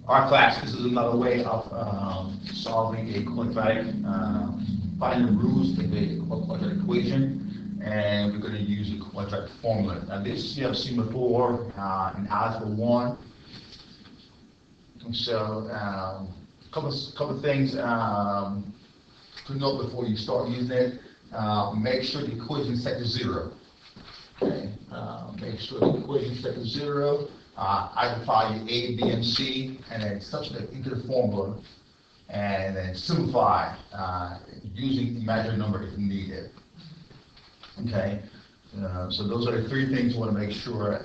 Our class, this is another way of solving a quadratic, finding the roots of a quadratic equation, and we're going to use a quadratic formula. Now this you have seen before in Algebra 1. So couple things to note before you start using it. Make sure the equation is set to 0. Okay. Make sure the equation is set to 0. Identify your A, B, and C, and then substitute into the formula, and then simplify using imaginary number if needed. Okay, so those are the 3 things you want to make sure,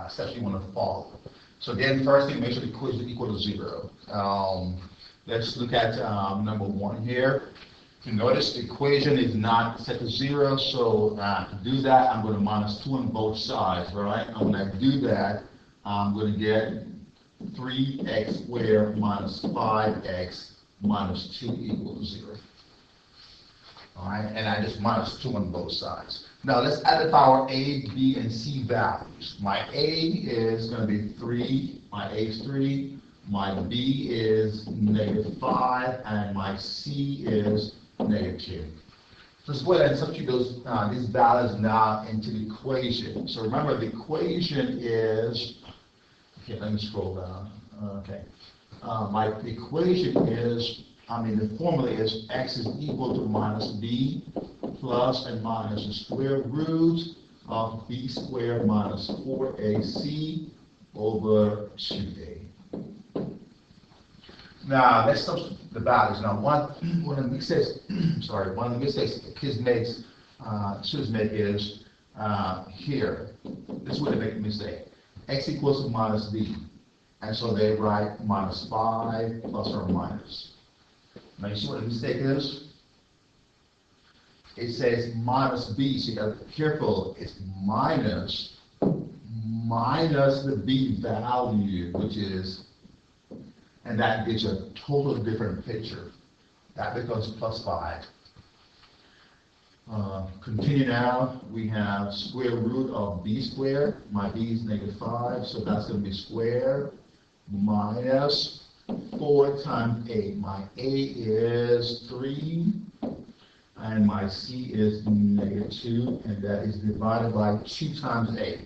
especially you want to follow. So again, first thing, make sure the equation is equal to 0. Let's look at number 1 here. You notice the equation is not set to 0, so to do that, I'm going to minus 2 on both sides, right? And when I do that, I'm going to get 3x squared minus 5x minus 2 equals 0. All right, and I just minus 2 on both sides. Now let's identify our A, B, and C values. My A is going to be 3, my A is 3, my B is -5, and my C is -2. Let's go ahead and substitute these values now into the equation. So remember, the equation is, okay, let me scroll down. Okay. The equation is, the formula is x is equal to minus b plus and minus the square root of b squared minus 4ac over 2a. Now, let's substitute the values. Now, one of the mistakes, kids students make is here. This is where they make a mistake. X equals to minus b, and so they write minus 5 plus or minus. Now you see what the mistake is? It says minus b, so you got to be careful. It's minus the b value, which is, and that gives you a totally different picture. That becomes plus 5. Continue now, we have square root of b squared. My b is -5, so that's going to be squared minus 4 times a. My a is 3, and my c is -2, and that is divided by 2 times a.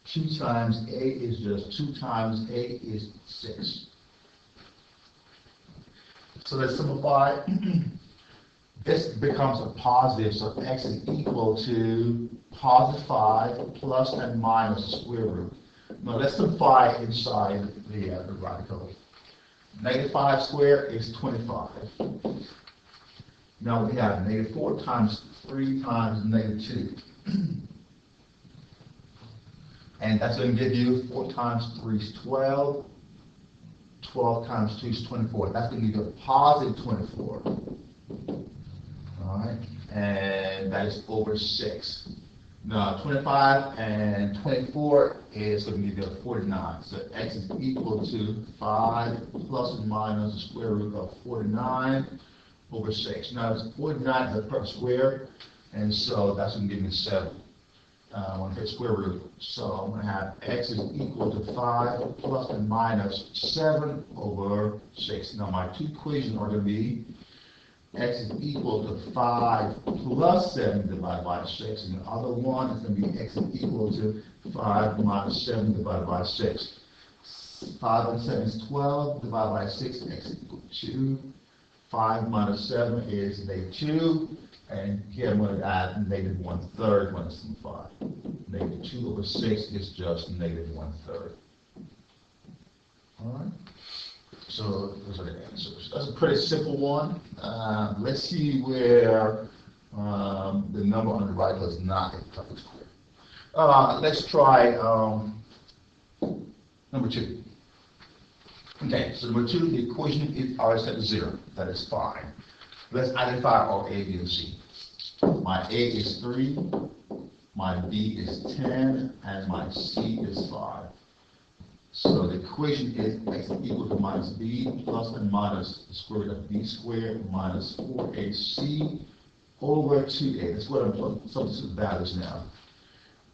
2 times a is just 2 times a is 6. So let's simplify. This becomes a positive, so x is equal to positive 5 plus and minus the square root. Now let's simplify inside the radical. -5 squared is 25. Now we have -4 times 3 times -2. And that's going to give you 4 times 3 is 12. 12 times 2 is 24. That's going to give you a positive 24. All right, and that is over 6. Now 25 and 24 is going to give you a 49. So x is equal to 5 plus and minus the square root of 49 over 6. Now it's 49 is a perfect square, and so that's going to give me 7. I want to take square root. So I'm going to have x is equal to 5 plus and minus 7 over 6. Now my 2 equations are going to be x is equal to 5 plus 7 divided by 6, and the other one is going to be x is equal to 5 minus 7 divided by 6. 5 and 7 is 12 divided by 6, x is equal to 2. 5 minus 7 is -2, and here I'm going to add -1/3 when I simplify. -2 over 6 is just -1/3. All right. So those are the answers. That's a pretty simple one. Let's see where the number on the right is not a perfect square. Let's try number 2. Okay, so number 2, the equation is already set to 0. That is fine. Let's identify our A, B, and C. My A is 3, my B is 10, and my C is 5. So the equation is x is equal to minus b plus and minus the square root of b squared minus 4ac over 2a. That's what I'm substituting the values now.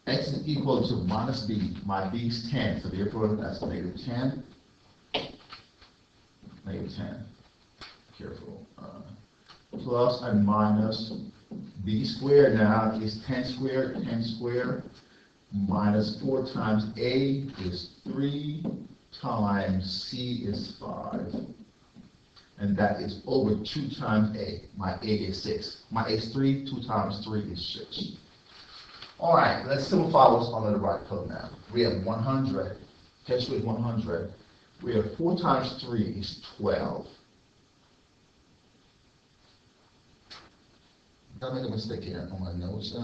X is equal to minus b. My b is 10, so therefore that's -10. negative 10. Careful. Plus and minus b squared now is 10 squared, minus 4 times a is 3 times c is 5. And that is over 2 times a. My a is 6. My a is 3, 2 times 3 is 6. All right, let's simplify what's under the right code now. We have 100. Catch with 100. We have 4 times 3 is 12. Did I make a mistake here on my notes?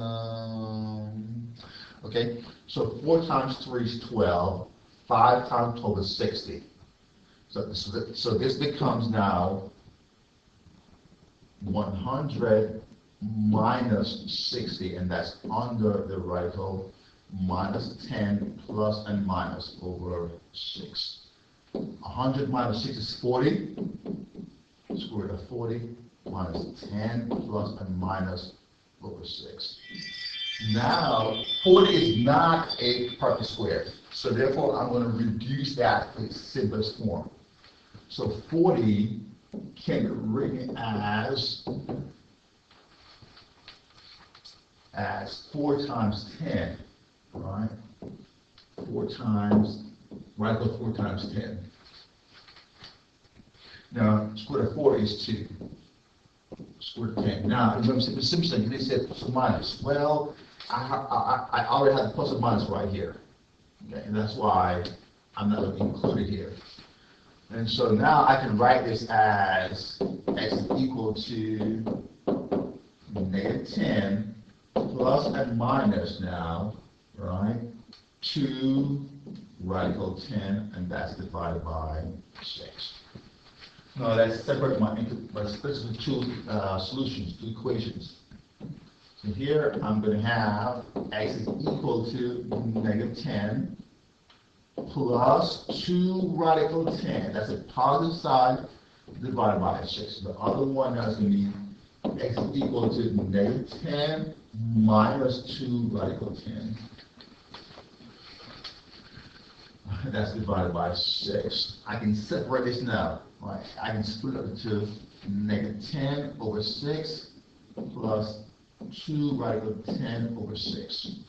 Okay, so 4 times 3 is 12. 5 times 12 is 60. So this becomes now 100 minus 60, and that's under the radical, minus 10 plus and minus over 6. 100 minus 6 is 40. Square root of 40 minus 10 plus and minus over 6. Now, 40 is not a perfect square, so therefore I'm going to reduce that to its simplest form. So 40 can be written as 4 times 10, right? 4 times, radical 4 times 10. Now, square root of 40 is 2. Square root of 10. Now, remember, it's simple. They said plus or minus. Well, I already have the plus or minus right here. Okay, and that's why I'm not going to include it here. And so now I can write this as x is equal to negative 10 plus and minus now, right? 2 radical 10, and that's divided by 6. No, that's separate my specific two solutions, two equations. So here I'm going to have x is equal to negative 10 plus 2 radical 10. That's a positive side divided by 6. The other one now is going to be x is equal to negative 10 minus 2 radical 10. That's divided by 6. I can separate this now. Right. I can split it up into negative 10 over 6 plus 2 radical 10 over 6.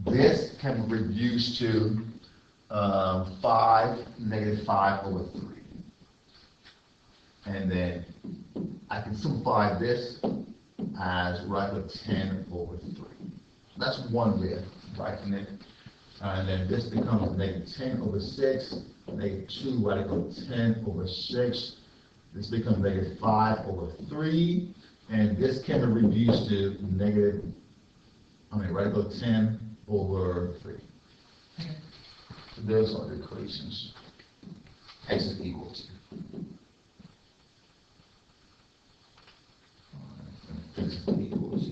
This can be reduced to 5, negative 5 over 3. And then I can simplify this as radical 10 over 3. That's one way of writing it. And then this becomes negative 10 over 6, negative 2 radical 10 over 6. This becomes negative 5 over 3. And this can be reduced to radical 10 over 3. So those are the equations. X is equal to. X is equal to.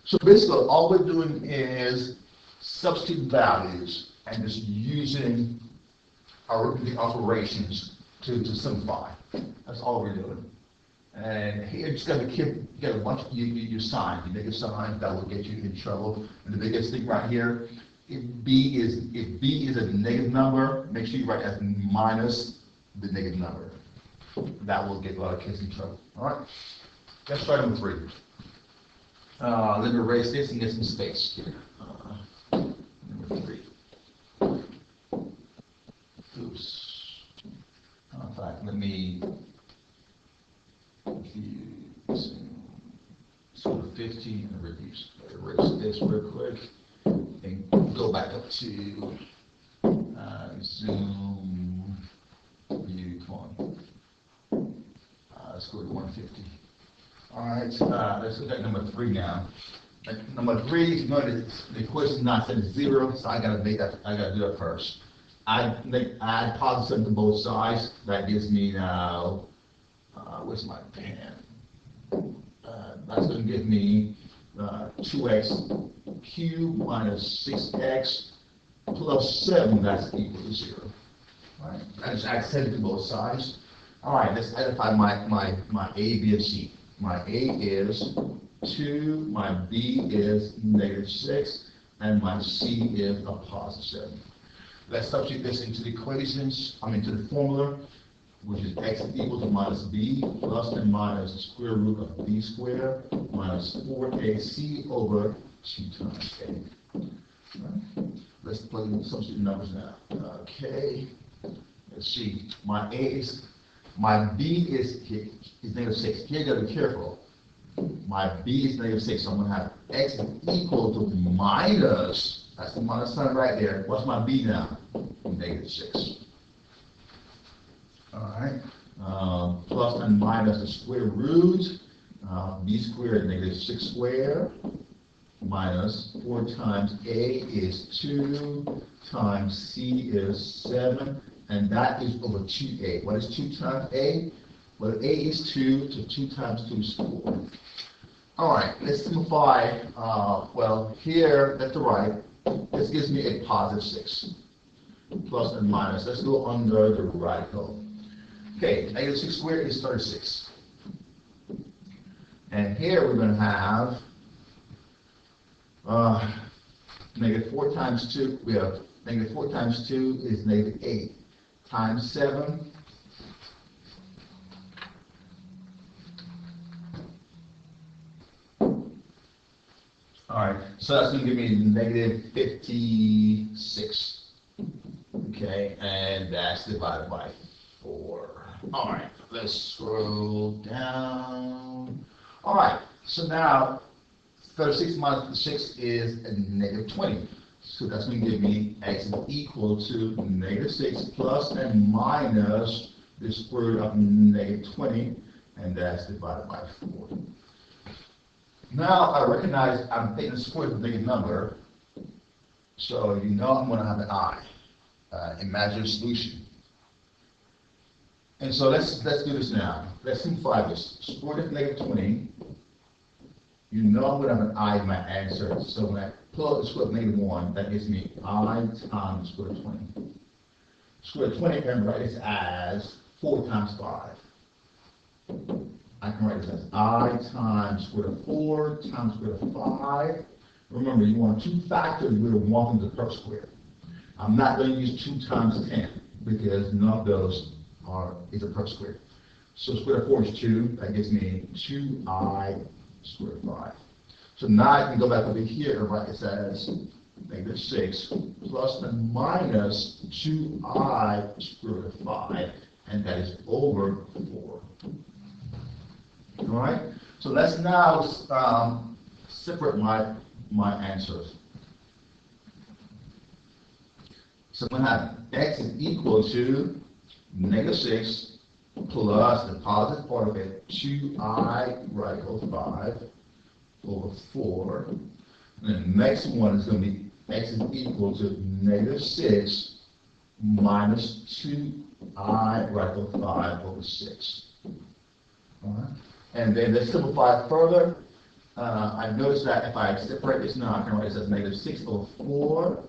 So basically, all we're doing is substituting values and just using our arithmetic operations to simplify. That's all we're doing. And here, you just got to get a bunch of your signs. You make a sign that will get you in trouble. And the biggest thing right here, if b is a negative number, make sure you write as minus the negative number. That will get a lot of kids in trouble. All right. Let's try number 3. Let me erase this and get some space here. Number 3. Oops. In fact, let me use sort of 15 and reduce. Erase this real quick and go back up to Zoom view. Come on. Let's go to 150. All right, let's look at number 3 now. Number 3, you know, the equation is not set to 0, so I gotta do that first. Add positive 7 to both sides. That gives me now, where's my pen? That's gonna give me 2x cubed minus 6x plus 7, that's equal to 0. All right, I just add 7 to both sides. All right, let's identify my A, B, and C. My A is 2, my B is negative 6, and my C is a positive 7. Let's substitute this into the equations, into the formula, which is x is equal to minus b plus and minus the square root of b squared minus 4ac over 2 times a. Right. Let's plug in substitute numbers now. Okay. Let's see. My b is negative 6. Here you gotta be careful. My b is negative 6, so I'm gonna have x is equal to minus, that's the minus sign right there. What's my b now? Negative 6. Alright. Plus and minus the square root. B squared negative 6 squared minus 4 times a is 2 times c is 7, and that is over 2a. What is 2 times a? Well, a is 2, so 2 times 2 is 4. All right, let's simplify. Well, here, at the right, this gives me a positive 6. Plus and minus. Let's go under the radical. Okay, negative 6 squared is 36. And here we're going to have negative 4 times 2. We have negative 4 times 2 is negative 8 times 7. All right, so that's going to give me negative 56. Okay, and that's divided by 4. All right, let's scroll down. All right, so now 36 minus 6 is a negative 20. So that's going to give me x is equal to negative 6 plus and minus the square root of negative 20, and that's divided by 4. Now I recognize I'm taking the square root of a big number, so you know I'm going to have an I, imaginary solution. And so let's do this now. Let's simplify this. Square root of negative 20. You know I'm going to have an I in my answer. So when I pull out the square root of negative 1, that gives me I times square root of 20. Square root of 20, I can write this as 4 times 5. I can write this as I times square root of 4 times square root of 5. Remember, you want 2 factors with a 1 to the first square. I'm not going to use 2 times 10 because none of those is a perfect square. So square root of 4 is 2. That gives me 2i square root of 5. So now I can go back over here and write this as negative 6 plus and minus 2i square root of 5, and that is over 4. All right? So let's now separate my answers. So I'm going to have x is equal to negative 6 plus the positive part of it, 2i radical 5 over 4. And the next one is going to be x is equal to negative 6 minus 2i radical 5 over 6. All right? And then let's simplify it further. I've noticed that if I separate this now, I can write this as negative 6 over 4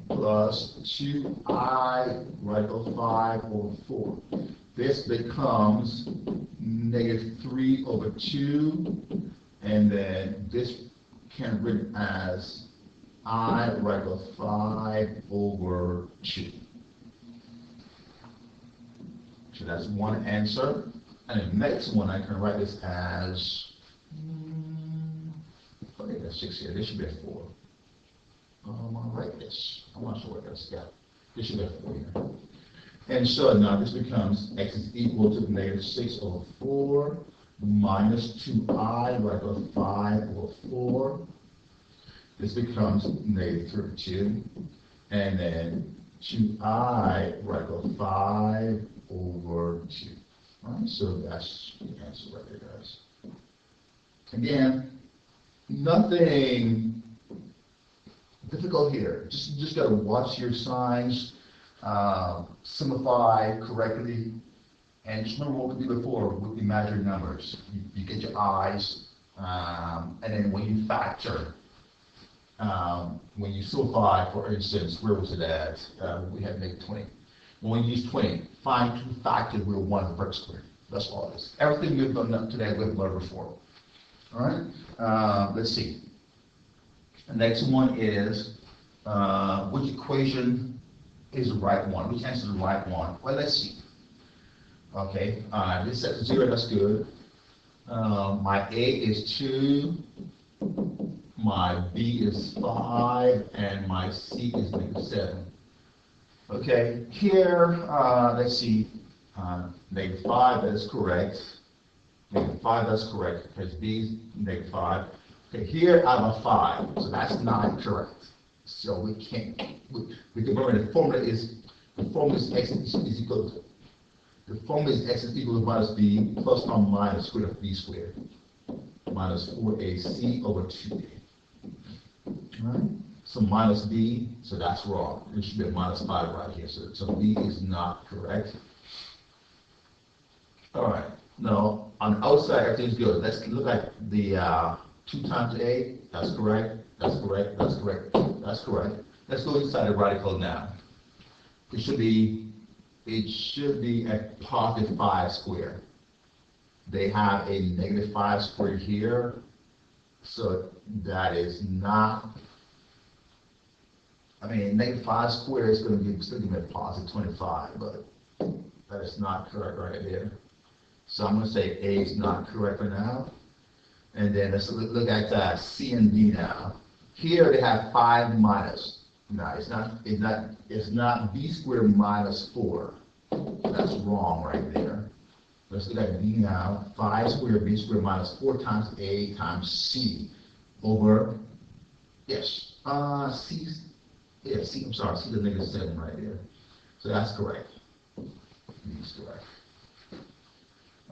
plus 2i radical 5 over 4. This becomes negative 3 over 2, and then this can be written as I radical 5 over 2. So that's one answer. And the next one, I can write this as, okay, that's 6 here. This should be a 4. I'm going to write this. I'm not sure what that's got. This should be a 4 here. And so now this becomes x is equal to negative 6 over 4 minus 2i radical 5 over 4. This becomes negative 32. And then 2i radical 5 over 2. All right, so that's the answer right there, guys. Again, nothing difficult here. Just got to watch your signs, simplify correctly, and just remember what we did before with imaginary numbers. You get your I's, and then when you factor, when you simplify, for instance, where was it at? We had negative 20. When you use 20, find 2 factors with 1 in the first square. That's all it is. Everything we've done up today, we've learned before. All right? Let's see. The next one is which equation is the right one? Which answer is the right one? Well, let's see. Okay, this set to 0, that's good. My A is 2, my B is 5, and my C is -7. Okay, here, let's see, -5, that is correct. -5, that's correct, because B is -5. Okay, here I have a 5, so that's not correct. So we can't, we can remember the formula is x is equal to, the formula is x is equal to minus b plus or minus square root of b squared minus 4ac over 2a. Alright, so minus b, so that's wrong. It should be a minus 5 right here, so b is not correct. Alright, now on the outside everything's good. Let's look at the 2 times a, that's correct, that's correct, that's correct, that's correct. Let's go inside the radical now. It should be a positive 5 squared. They have a -5 squared here, so that is not, I mean, -5 squared is going to be, still give me a positive 25, but that is not correct right there. So I'm going to say A is not correct for now. And then let's look at C and D now. Here they have 5 minus. No, it's not b squared minus 4. That's wrong right there. Let's look at B now. 5 squared b squared minus 4 times A times C over, yes, C, yeah, C, I'm sorry, C is -7 right there. So that's correct. B is correct.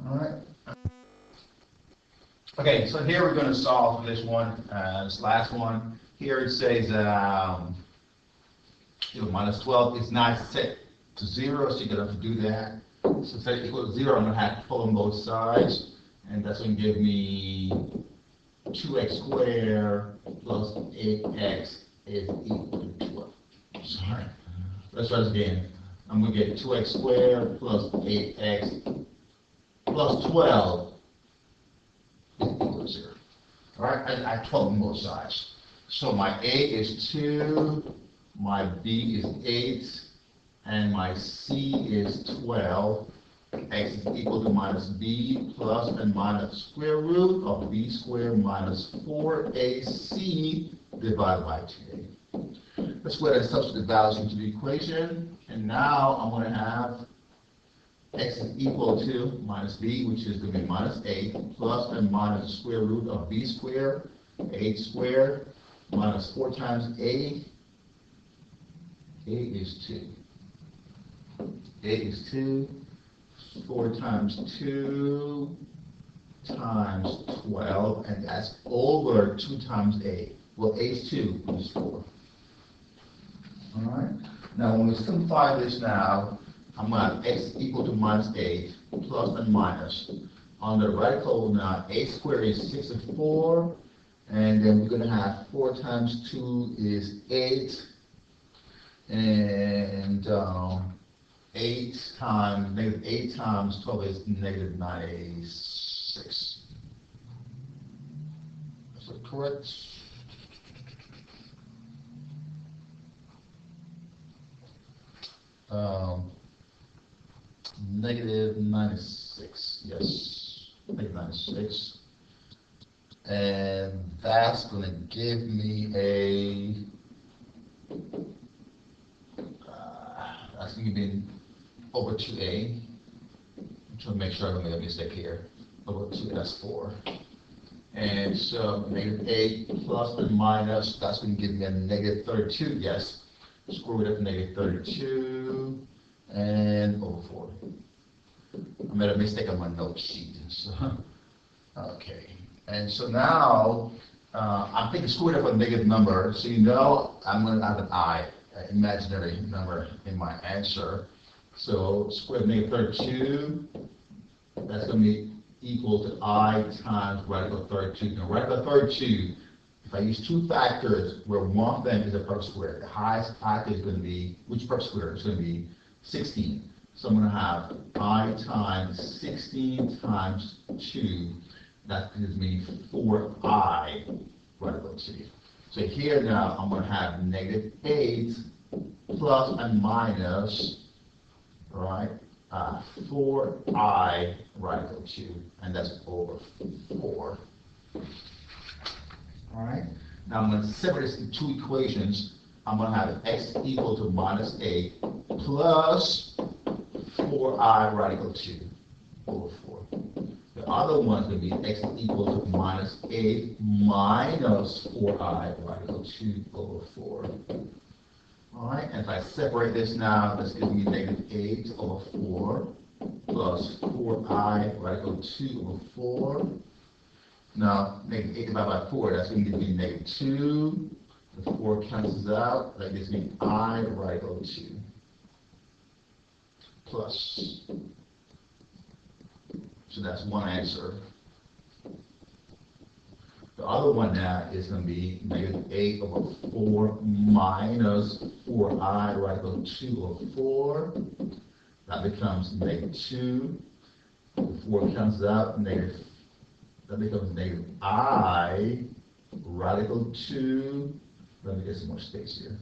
All right. Okay, so here we're going to solve for this one, this last one. Here it says, -12 is not set to 0, so you're going to have to do that. So set it equal to 0, I'm going to have to pull on both sides, and that's going to give me 2x squared plus 8x is equal to 12. Sorry. Let's try this again. I'm going to get 2x squared plus 8x plus 12 is equal to 0. All right, I have 12 on both sides. So my A is 2, my B is 8, and my C is 12. X is equal to minus B plus and minus square root of B squared minus 4AC divided by 2A. Let's go ahead and substitute the values into the equation. And now I'm going to have X is equal to minus B, which is going to be minus 8, plus and minus the square root of B squared, 8 squared, minus 4 times A. A is 2. A is 2. 4 times 2 times 12, and that's over 2 times A. Well, A is 2, which is 4. All right. Now, when we simplify this now, I'm going to have X equal to minus 8 plus and minus. On the radical now, A squared is 64, and then we're going to have 4 times 2 is 8, and 8 times 12 is negative 96. Is that correct? Negative 96, yes, negative 96. And that's going to give me that's going to be over 2A. I'm trying to make sure I don't make a mistake here. Over 2, that's 4. And so negative 8 plus and minus, that's going to give me a negative 32, yes. Square root of negative 32 and over 4. I made a mistake on my note sheet. So, okay. And so now, I'm taking square root of a negative number, so you know I'm going to have an I, an imaginary number in my answer. So square root of negative 32, that's going to be equal to I times radical 32. Now radical 32, if I use 2 factors where one of them is a perfect square, the highest factor is going to be, which perfect square? It's going to be 16. So I'm going to have I times 16 times 2. That gives me 4I radical 2. So here now I'm going to have negative 8 plus and minus, right, 4I radical 2, and that's over 4. All right, now I'm going to separate this into two equations. I'm going to have x equal to minus 8 plus 4I radical 2 over 4. The other one's going to be x equal to minus 8 minus 4I radical 2 over 4. All right, and if I separate this now, this gives me negative 8 over 4 plus 4I radical 2 over 4. Now, negative 8 divided by 4, that's going to give me negative 2. The 4 cancels out. That gives me I radical 2 plus. So that's one answer. The other one now is going to be negative 8 over 4 minus 4I radical 2 over 4. That becomes negative 2. The 4 cancels out. That becomes negative I radical 2. Let me get some more space here.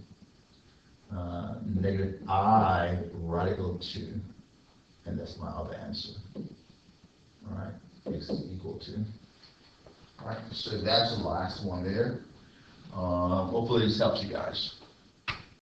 Negative I radical 2. And that's my other answer. All right, x is equal to. All right, so that's the last one there. Hopefully this helps you guys.